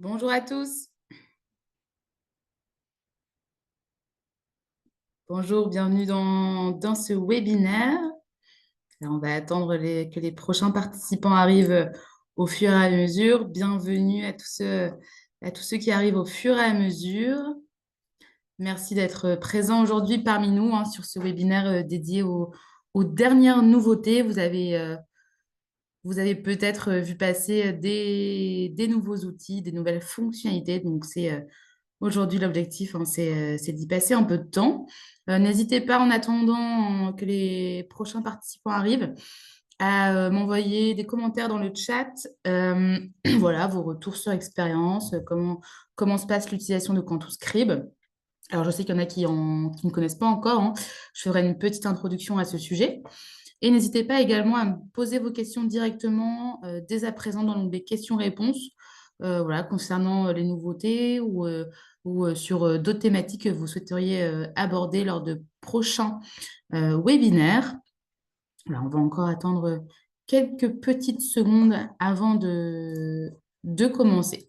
Bonjour à tous. Bonjour, bienvenue dans ce webinaire. Alors, on va attendre que les prochains participants arrivent au fur et à mesure. Bienvenue à tous ceux qui arrivent au fur et à mesure. Merci d'être présents aujourd'hui parmi nous sur ce webinaire dédié aux dernières nouveautés. Vous avez peut-être vu passer des nouveaux outils, des nouvelles fonctionnalités. Donc, aujourd'hui, l'objectif, c'est d'y passer un peu de temps. N'hésitez pas, en attendant que les prochains participants arrivent, à m'envoyer des commentaires dans le chat. Voilà, vos retours sur expérience, comment se passe l'utilisation de Quantuscribe. Alors, je sais qu'il y en a qui ne connaissent pas encore, hein. Je ferai une petite introduction à ce sujet. Et n'hésitez pas également à me poser vos questions directement dès à présent dans l'onglet questions-réponses, voilà, concernant les nouveautés ou sur d'autres thématiques que vous souhaiteriez aborder lors de prochains webinaires. Alors, on va encore attendre quelques petites secondes avant de commencer.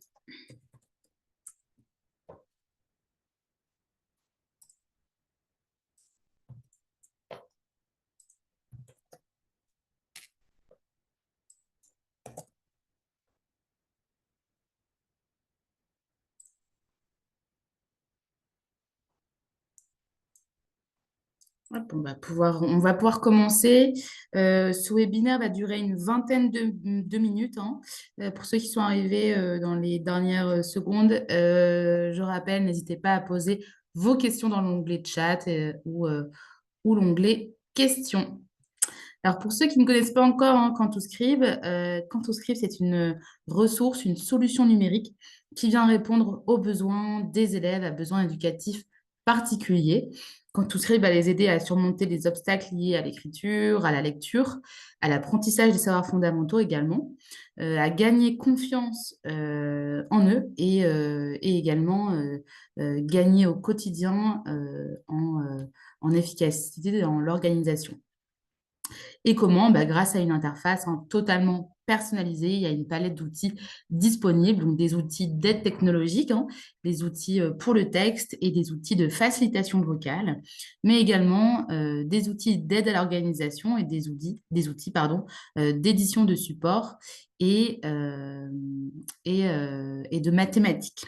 Hop, on va pouvoir commencer. Ce webinaire va durer une vingtaine de minutes, hein. Pour ceux qui sont arrivés dans les dernières secondes, je rappelle, n'hésitez pas à poser vos questions dans l'onglet chat ou l'onglet questions. Alors, pour ceux qui ne connaissent pas encore Quantuscribe, c'est une ressource, une solution numérique qui vient répondre aux besoins des élèves, à besoins éducatifs particuliers. Quantuscribe va les aider à surmonter les obstacles liés à l'écriture, à la lecture, à l'apprentissage des savoirs fondamentaux également, à gagner confiance en eux et également gagner au quotidien en efficacité dans l'organisation. Et comment? Grâce à une interface totalement personnalisée, il y a une palette d'outils disponibles, donc des outils d'aide technologique, des outils pour le texte et des outils de facilitation vocale, mais également des outils d'aide à l'organisation et des outils d'édition de support et, euh, et de mathématiques.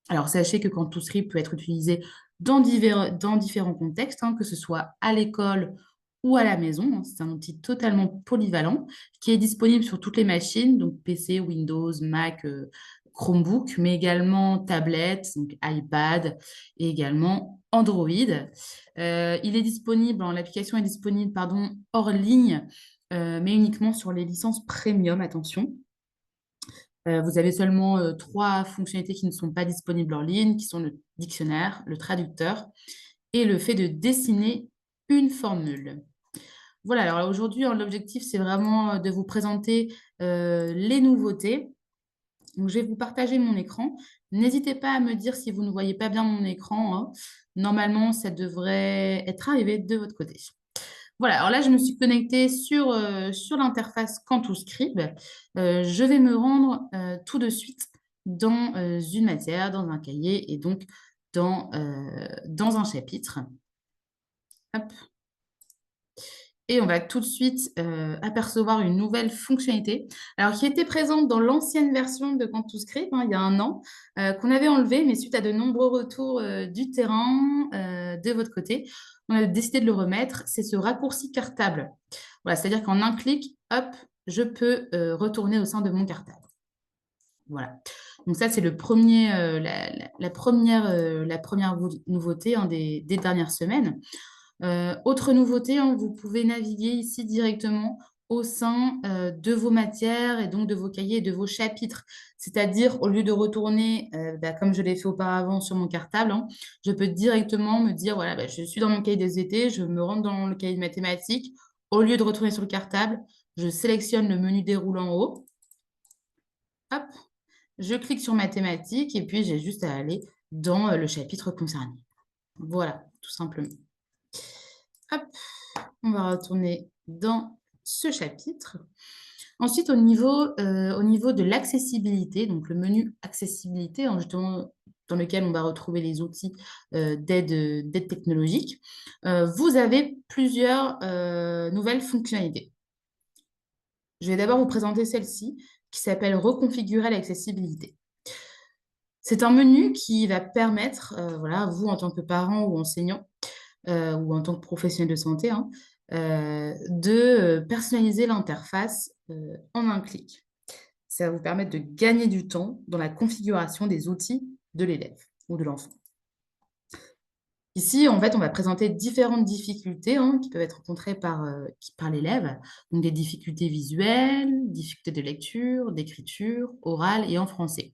Alors, sachez que Quantuscript peut être utilisé dans différents contextes, que ce soit à l'école ou à la maison. C'est un outil totalement polyvalent qui est disponible sur toutes les machines, donc PC, Windows, Mac, Chromebook, mais également tablette, donc iPad et également Android. L'application est disponible, pardon, hors ligne, mais uniquement sur les licences premium, attention. Vous avez seulement trois fonctionnalités qui ne sont pas disponibles en ligne, qui sont le dictionnaire, le traducteur et le fait de dessiner une formule. Voilà, alors aujourd'hui, l'objectif, c'est vraiment de vous présenter les nouveautés. Donc, je vais vous partager mon écran. N'hésitez pas à me dire si vous ne voyez pas bien mon écran, hein. Normalement, ça devrait être arrivé de votre côté. Voilà, alors là, je me suis connectée sur l'interface Quantuscribe. Je vais me rendre tout de suite dans une matière, dans un cahier et donc dans un chapitre. Hop. Et on va tout de suite apercevoir une nouvelle fonctionnalité, alors qui était présente dans l'ancienne version de Quantuscript, il y a un an, qu'on avait enlevé, mais suite à de nombreux retours du terrain de votre côté, on a décidé de le remettre. C'est ce raccourci cartable. Voilà, c'est-à-dire qu'en un clic, hop, je peux retourner au sein de mon cartable. Voilà. Donc ça, c'est la première nouveauté des dernières semaines. Autre nouveauté, vous pouvez naviguer ici directement au sein de vos matières et donc de vos cahiers et de vos chapitres. C'est-à-dire, au lieu de retourner, comme je l'ai fait auparavant sur mon cartable, je peux directement me dire, voilà, je suis dans mon cahier des étés, je me rends dans le cahier de mathématiques. Au lieu de retourner sur le cartable, je sélectionne le menu déroulant en haut. Hop, je clique sur mathématiques et puis j'ai juste à aller dans le chapitre concerné. Voilà, tout simplement. Hop, on va retourner dans ce chapitre. Ensuite, au niveau de l'accessibilité, donc le menu accessibilité, hein, justement, dans lequel on va retrouver les outils d'aide technologique, vous avez plusieurs nouvelles fonctionnalités. Je vais d'abord vous présenter celle-ci, qui s'appelle Reconfigurer l'accessibilité. C'est un menu qui va permettre, voilà, vous en tant que parent ou enseignant, ou en tant que professionnel de santé, hein, de personnaliser l'interface en un clic. Ça va vous permettre de gagner du temps dans la configuration des outils de l'élève ou de l'enfant. Ici, en fait, on va présenter différentes difficultés hein, qui peuvent être rencontrées par l'élève. Donc, des difficultés visuelles, difficultés de lecture, d'écriture, orale et en français.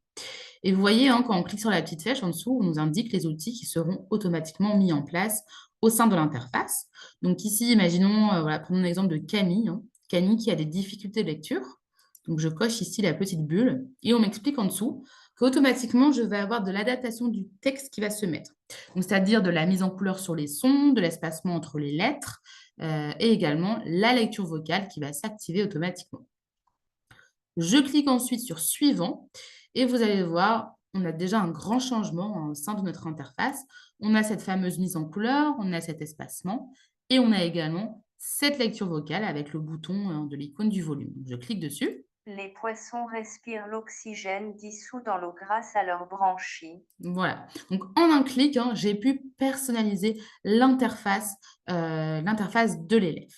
Et vous voyez, hein, quand on clique sur la petite flèche en dessous, on nous indique les outils qui seront automatiquement mis en place au sein de l'interface. Donc ici, imaginons, voilà, prenons l'exemple de Camille. Hein. Camille qui a des difficultés de lecture. Donc je coche ici la petite bulle et on m'explique en dessous qu'automatiquement, je vais avoir de l'adaptation du texte qui va se mettre. Donc c'est-à-dire de la mise en couleur sur les sons, de l'espacement entre les lettres et également la lecture vocale qui va s'activer automatiquement. Je clique ensuite sur Suivant et vous allez voir, on a déjà un grand changement au sein de notre interface. On a cette fameuse mise en couleur, on a cet espacement et on a également cette lecture vocale avec le bouton de l'icône du volume. Je clique dessus. Les poissons respirent l'oxygène dissous dans l'eau grâce à leurs branchies. Voilà. Donc, en un clic, hein, j'ai pu personnaliser l'interface de l'élève.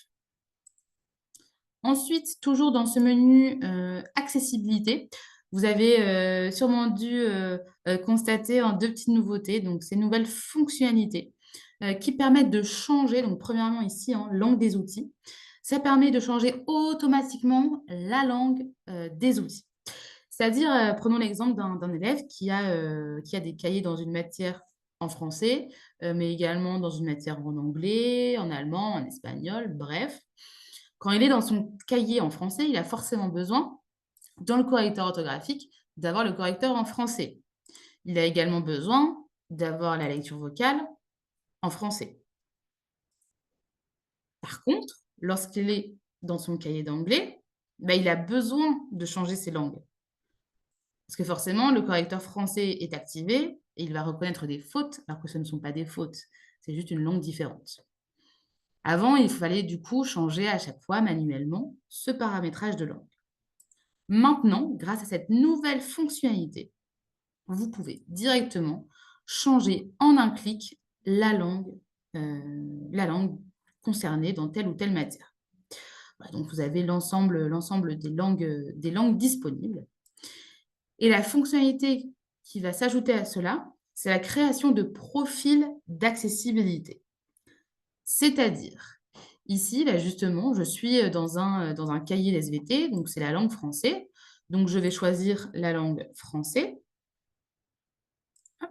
Ensuite, toujours dans ce menu accessibilité, vous avez sûrement dû constater deux petites nouveautés, donc ces nouvelles fonctionnalités qui permettent de changer, donc premièrement ici, hein, langue des outils, ça permet de changer automatiquement la langue des outils. C'est-à-dire, prenons l'exemple d'un élève qui a des cahiers dans une matière en français, mais également dans une matière en anglais, en allemand, en espagnol, bref. Quand il est dans son cahier en français, il a forcément besoin, dans le correcteur orthographique, d'avoir le correcteur en français. Il a également besoin d'avoir la lecture vocale en français. Par contre, lorsqu'il est dans son cahier d'anglais, il a besoin de changer ses langues. Parce que forcément, le correcteur français est activé et il va reconnaître des fautes, alors que ce ne sont pas des fautes, c'est juste une langue différente. Avant, il fallait du coup changer à chaque fois manuellement ce paramétrage de langue. Maintenant, grâce à cette nouvelle fonctionnalité, vous pouvez directement changer en un clic la langue concernée dans telle ou telle matière. Voilà, donc, vous avez l'ensemble des langues disponibles. Et la fonctionnalité qui va s'ajouter à cela, c'est la création de profils d'accessibilité. C'est-à-dire, ici, là, justement, je suis dans un cahier d'SVT, donc c'est la langue français. Donc, je vais choisir la langue français. Hop.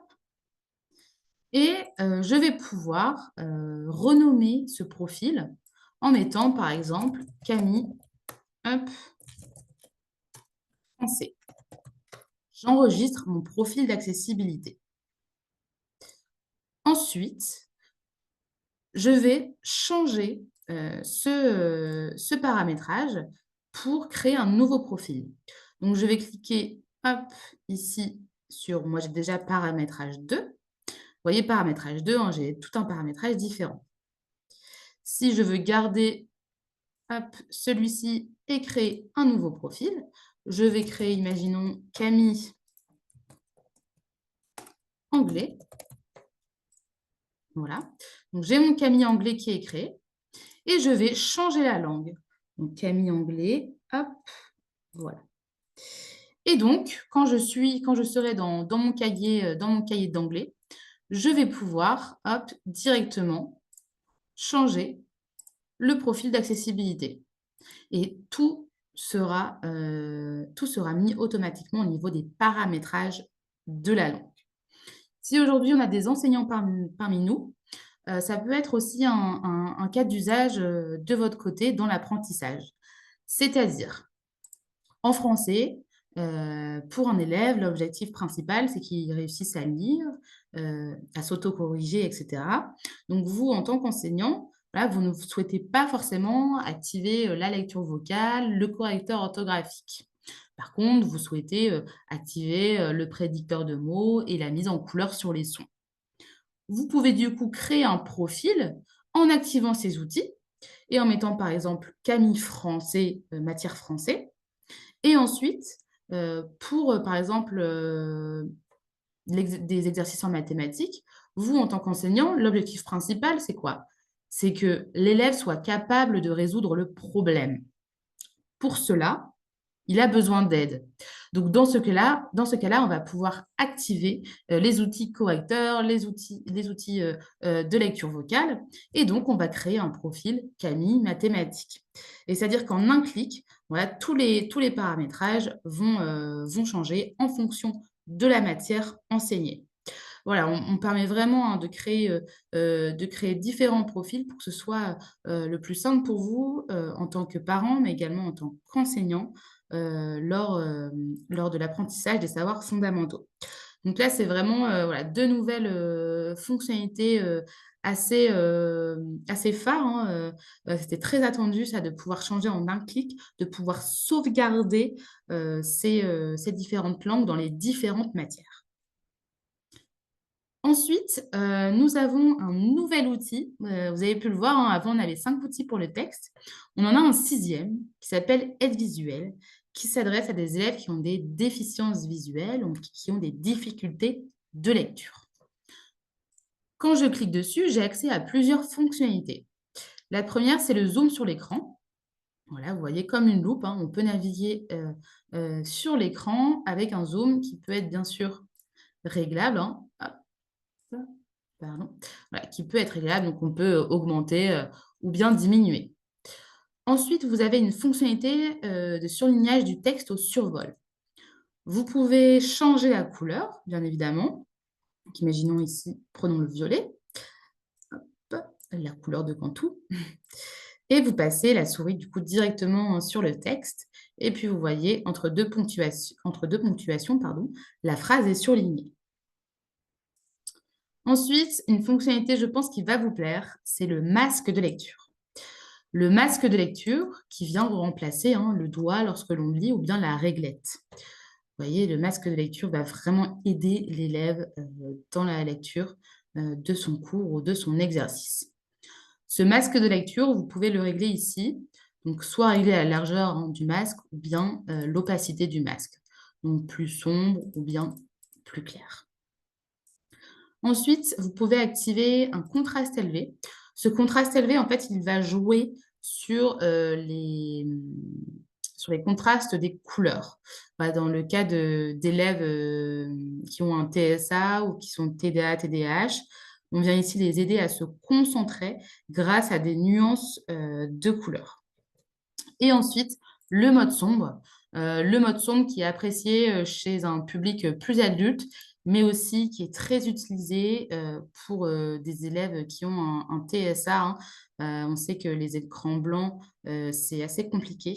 Et je vais pouvoir renommer ce profil en mettant, par exemple, Camille, hop, français. J'enregistre mon profil d'accessibilité. Ensuite, je vais changer ce paramétrage pour créer un nouveau profil. Donc, je vais cliquer hop, ici sur, moi j'ai déjà paramétrage 2. Vous voyez, paramétrage 2, hein, j'ai tout un paramétrage différent. Si je veux garder celui-ci et créer un nouveau profil, je vais créer, imaginons, Camille anglais. Voilà. Donc, j'ai mon Camille anglais qui est créé. Et je vais changer la langue. Donc, Camille anglais, hop, voilà. Et donc, quand je serai dans mon cahier d'anglais, je vais pouvoir, hop, directement changer le profil d'accessibilité. Et tout sera mis automatiquement au niveau des paramétrages de la langue. Si aujourd'hui, on a des enseignants parmi nous, ça peut être aussi un cas d'usage de votre côté dans l'apprentissage. C'est-à-dire, en français, pour un élève, l'objectif principal, c'est qu'il réussisse à lire, à s'auto-corriger, etc. Donc, vous, en tant qu'enseignant, voilà, vous ne souhaitez pas forcément activer la lecture vocale, le correcteur orthographique. Par contre, vous souhaitez activer le prédicteur de mots et la mise en couleur sur les sons. Vous pouvez du coup créer un profil en activant ces outils et en mettant par exemple Camille français, matière français. Et ensuite, pour par exemple des exercices en mathématiques, vous en tant qu'enseignant, l'objectif principal, c'est quoi? C'est que l'élève soit capable de résoudre le problème. Pour cela, il a besoin d'aide. Donc, dans ce cas-là, on va pouvoir activer les outils correcteurs, les outils de lecture vocale. Et donc, on va créer un profil Camille mathématiques. Et c'est-à-dire qu'en un clic, voilà, tous les paramétrages vont changer en fonction de la matière enseignée. Voilà, on permet vraiment, hein, de créer différents profils pour que ce soit, le plus simple pour vous, en tant que parent, mais également en tant qu'enseignant, lors de l'apprentissage des savoirs fondamentaux. Donc là, c'est vraiment, voilà, 2 nouvelles, fonctionnalités, assez phares, hein, c'était très attendu ça de pouvoir changer en un clic, de pouvoir sauvegarder, ces différentes langues dans les différentes matières. Ensuite, nous avons un nouvel outil. Vous avez pu le voir, hein, avant on avait 5 outils pour le texte. On en a un sixième qui s'appelle Aide visuelle, qui s'adresse à des élèves qui ont des déficiences visuelles, donc qui ont des difficultés de lecture. Quand je clique dessus, j'ai accès à plusieurs fonctionnalités. La première, c'est le zoom sur l'écran. Voilà, vous voyez comme une loupe, hein, on peut naviguer, sur l'écran avec un zoom qui peut être bien sûr réglable, hein. Hop. Pardon, voilà, qui peut être réglable, donc on peut augmenter ou bien diminuer. Ensuite, vous avez une fonctionnalité de surlignage du texte au survol. Vous pouvez changer la couleur, bien évidemment. Donc, imaginons ici, prenons le violet, hop, la couleur de Cantou, et vous passez la souris du coup directement sur le texte. Et puis vous voyez entre deux ponctuations, pardon, la phrase est surlignée. Ensuite, une fonctionnalité, je pense, qui va vous plaire, c'est le masque de lecture. Le masque de lecture qui vient remplacer, hein, le doigt lorsque l'on lit ou bien la réglette. Vous voyez, le masque de lecture va vraiment aider l'élève dans la lecture de son cours ou de son exercice. Ce masque de lecture, vous pouvez le régler ici. Donc, soit régler la largeur, hein, du masque ou bien l'opacité du masque. Donc, plus sombre ou bien plus clair. Ensuite, vous pouvez activer un contraste élevé. Ce contraste élevé, en fait, il va jouer sur, sur les contrastes des couleurs. Voilà, dans le cas d'élèves qui ont un TSA ou qui sont TDA, TDAH, on vient ici les aider à se concentrer grâce à des nuances de couleurs. Et ensuite, le mode sombre. Le mode sombre qui est apprécié chez un public plus adulte, mais aussi qui est très utilisé pour des élèves qui ont un TSA, hein. On sait que les écrans blancs, c'est assez compliqué.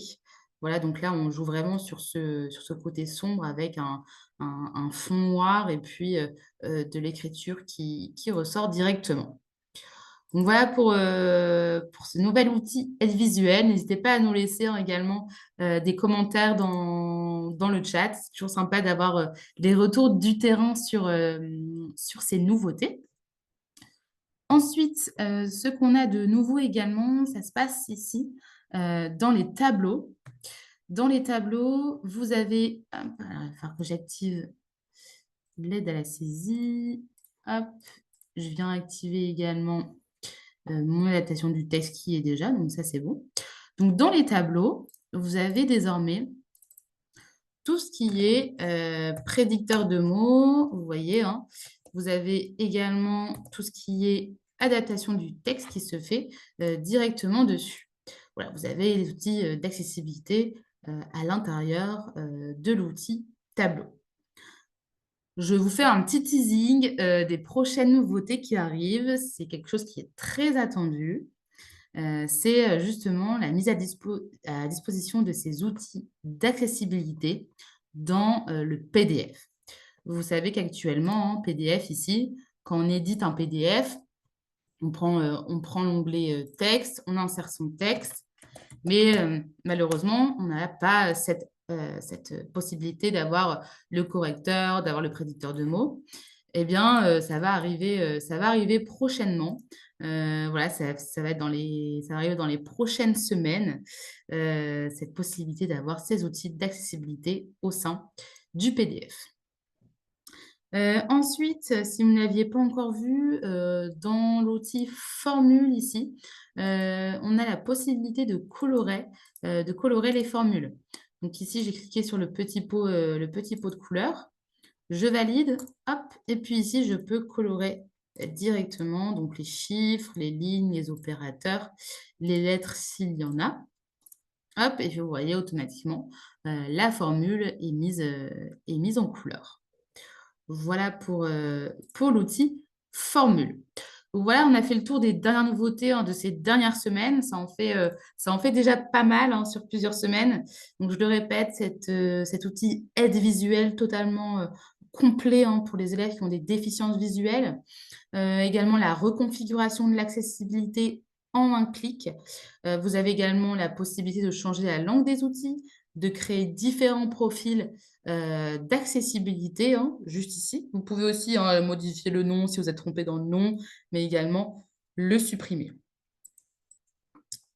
Voilà, donc là, on joue vraiment sur ce côté sombre avec un fond noir et puis de l'écriture qui ressort directement. Donc voilà pour ce nouvel outil aide visuelle. N'hésitez pas à nous laisser, hein, également des commentaires dans le chat. C'est toujours sympa d'avoir les retours du terrain sur ces nouveautés. Ensuite, ce qu'on a de nouveau également, ça se passe ici dans les tableaux. Dans les tableaux, vous avez, hop, alors, il va falloir que j'active l'aide à la saisie. Hop, je viens activer également mon adaptation du texte qui est déjà, donc ça c'est bon. Donc dans les tableaux, vous avez désormais tout ce qui est prédicteur de mots, vous voyez, hein. Vous avez également tout ce qui est adaptation du texte qui se fait directement dessus. Voilà, vous avez les outils d'accessibilité à l'intérieur de l'outil tableau. Je vous fais un petit teasing des prochaines nouveautés qui arrivent. C'est quelque chose qui est très attendu. C'est justement la mise à disposition de ces outils d'accessibilité dans le PDF. Vous savez qu'actuellement, en PDF ici, quand on édite un PDF, on prend l'onglet texte, on insère son texte, mais malheureusement, on n'a pas cette possibilité d'avoir le correcteur, d'avoir le prédicteur de mots. Eh bien, ça va arriver prochainement. Voilà, ça va être ça va arriver dans les prochaines semaines, cette possibilité d'avoir ces outils d'accessibilité au sein du PDF. Ensuite, si vous ne l'aviez pas encore vu, dans l'outil formule ici, on a la possibilité de colorer les formules. Donc ici, j'ai cliqué sur le petit pot de couleur. Je valide, hop, et puis ici, je peux colorer directement donc les chiffres, les lignes, les opérateurs, les lettres s'il y en a. Hop, et vous voyez automatiquement, la formule est mise en couleur. Voilà pour l'outil formule. Voilà, on a fait le tour des dernières nouveautés, hein, de ces dernières semaines. Ça en fait déjà pas mal, hein, sur plusieurs semaines. Donc, je le répète, cet outil aide visuelle totalement complet, hein, pour les élèves qui ont des déficiences visuelles. Également la reconfiguration de l'accessibilité en un clic. Vous avez également la possibilité de changer la langue des outils, de créer différents profils d'accessibilité, hein, juste ici. Vous pouvez aussi, hein, modifier le nom si vous êtes trompé dans le nom, mais également le supprimer.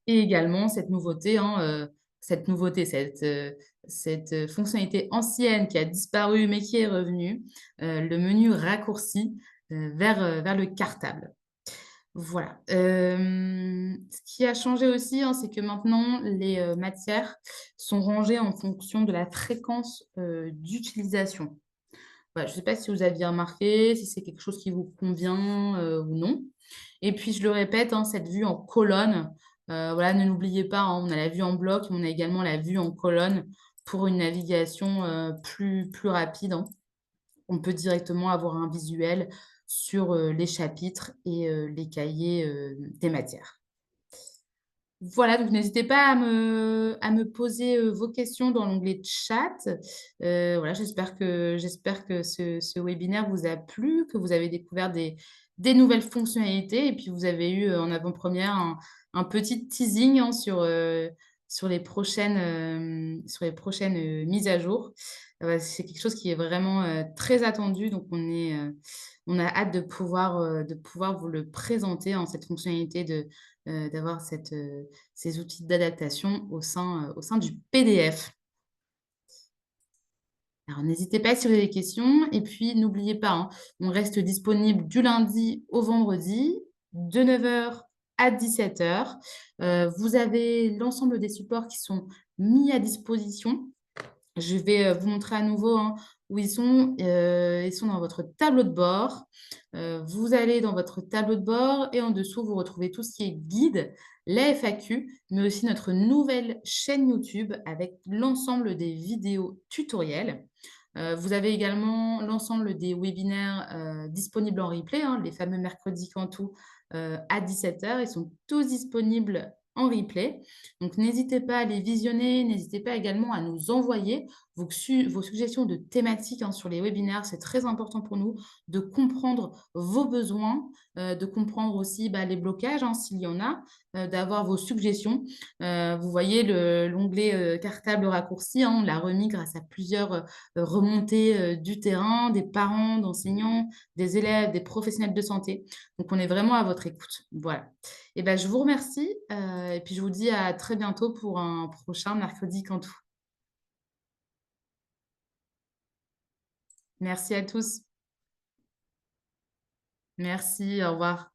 Et également cette nouveauté, hein, cette fonctionnalité ancienne qui a disparu mais qui est revenue, le menu raccourci vers le cartable. Voilà. Ce qui a changé aussi, hein, c'est que maintenant, les matières sont rangées en fonction de la fréquence d'utilisation. Voilà, je ne sais pas si vous aviez remarqué, si c'est quelque chose qui vous convient ou non. Et puis, je le répète, hein, cette vue en colonne, voilà, ne l'oubliez pas, hein, on a la vue en bloc, mais on a également la vue en colonne pour une navigation plus rapide, hein. On peut directement avoir un visuel sur les chapitres et les cahiers des matières. Voilà, donc n'hésitez pas à me poser vos questions dans l'onglet chat. Voilà, j'espère que ce webinaire vous a plu, que vous avez découvert des nouvelles fonctionnalités et puis vous avez eu en avant-première un petit teasing, hein, sur les prochaines mises à jour. C'est quelque chose qui est vraiment très attendu, donc on a hâte de pouvoir vous le présenter, hein, cette fonctionnalité d'avoir ces outils d'adaptation au sein du PDF. Alors, n'hésitez pas si vous avez des questions. Et puis, n'oubliez pas, hein, on reste disponible du lundi au vendredi, de 9 h à 17 h. Vous avez l'ensemble des supports qui sont mis à disposition. Je vais vous montrer à nouveau, hein, où ils sont. Ils sont dans votre tableau de bord. Vous allez dans votre tableau de bord et en dessous, vous retrouvez tout ce qui est guide, la FAQ, mais aussi notre nouvelle chaîne YouTube avec l'ensemble des vidéos tutoriels. Vous avez également l'ensemble des webinaires disponibles en replay, hein, les fameux mercredis Cantou à 17 h. Ils sont tous disponibles en replay. Donc, n'hésitez pas à les visionner. N'hésitez pas également à nous envoyer vos suggestions de thématiques, hein, sur les webinaires. C'est très important pour nous de comprendre vos besoins, de comprendre aussi les blocages, hein, s'il y en a, d'avoir vos suggestions. Vous voyez l'onglet cartable raccourci, hein, on l'a remis grâce à plusieurs remontées du terrain, des parents, d'enseignants, des élèves, des professionnels de santé. Donc, on est vraiment à votre écoute. Voilà. Et ben, je vous remercie et puis je vous dis à très bientôt pour un prochain mercredi Cantou. Merci à tous. Merci, au revoir.